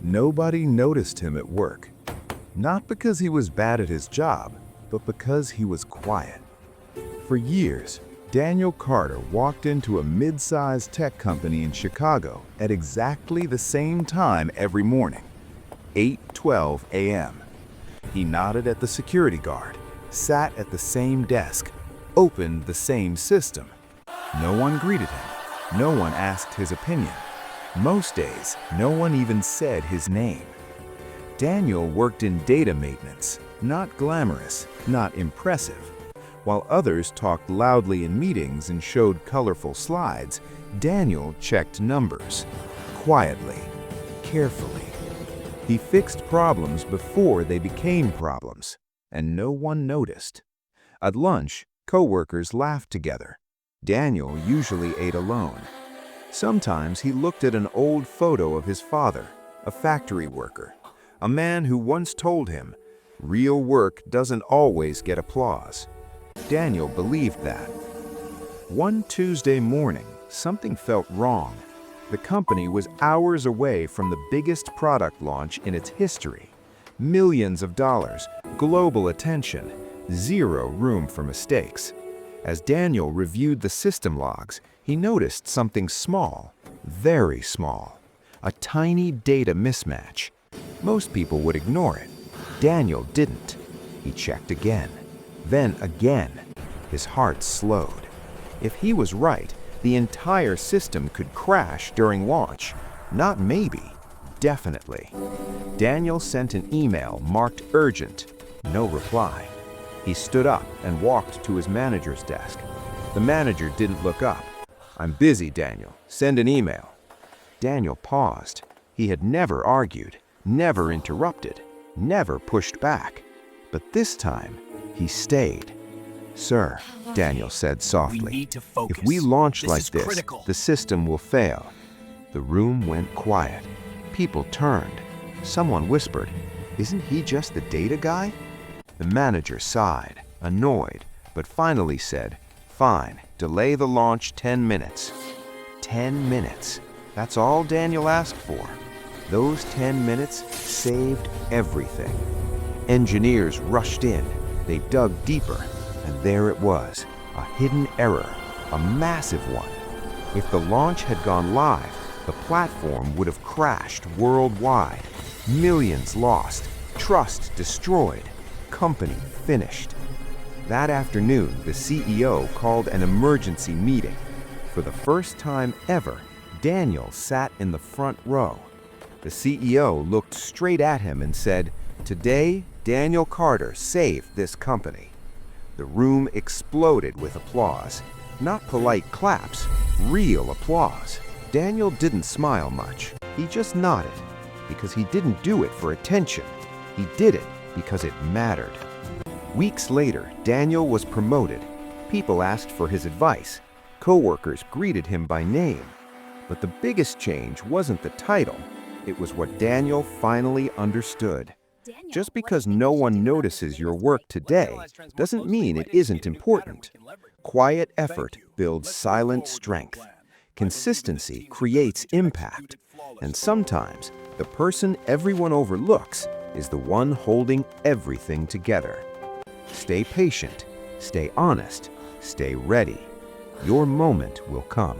Nobody noticed him at work. Not because he was bad at his job, but because he was quiet. For years, Daniel Carter walked into a mid-sized tech company in Chicago at exactly the same time every morning, 8:12 a.m. He nodded at the security guard, sat at the same desk, opened the same system. No one greeted him. No one asked his opinion. Most days, no one even said his name. Daniel worked in data maintenance, not glamorous, not impressive. While others talked loudly in meetings and showed colorful slides, Daniel checked numbers, quietly, carefully. He fixed problems before they became problems, and no one noticed. At lunch, coworkers laughed together. Daniel usually ate alone. Sometimes he looked at an old photo of his father, a factory worker, a man who once told him, "Real work doesn't always get applause." Daniel believed that. One Tuesday morning, something felt wrong. The company was hours away from the biggest product launch in its history. Millions of dollars, global attention, zero room for mistakes. As Daniel reviewed the system logs, he noticed something small, very small, a tiny data mismatch. Most people would ignore it. Daniel didn't. He checked again, then again. His heart slowed. If he was right, the entire system could crash during launch. Not maybe, definitely. Daniel sent an email marked urgent. No reply. He stood up and walked to his manager's desk. The manager didn't look up. "I'm busy, Daniel. Send an email." Daniel paused. He had never argued, never interrupted, never pushed back. But this time, he stayed. "Sir," Daniel said softly, "if we launch like this, the system will fail." The room went quiet. People turned. Someone whispered, "Isn't he just the data guy?" The manager sighed, annoyed, but finally said, "Fine, delay the launch 10 minutes. 10 minutes. That's all Daniel asked for. Those 10 minutes saved everything. Engineers rushed in. They dug deeper, and there it was, a hidden error, a massive one. If the launch had gone live, the platform would have crashed worldwide. Millions lost, trust destroyed, company finished. That afternoon, the CEO called an emergency meeting. For the first time ever, Daniel sat in the front row. The CEO looked straight at him and said, "Today, Daniel Carter saved this company." The room exploded with applause. Not polite claps, real applause. Daniel didn't smile much. He just nodded, because he didn't do it for attention. He did it because it mattered. Weeks later, Daniel was promoted. People asked for his advice. Coworkers greeted him by name. But the biggest change wasn't the title. It was what Daniel finally understood. Just because no one notices your work today doesn't mean it isn't important. Quiet effort builds silent strength. Consistency creates impact. And sometimes, the person everyone overlooks is the one holding everything together. Stay patient, stay honest, stay ready. Your moment will come.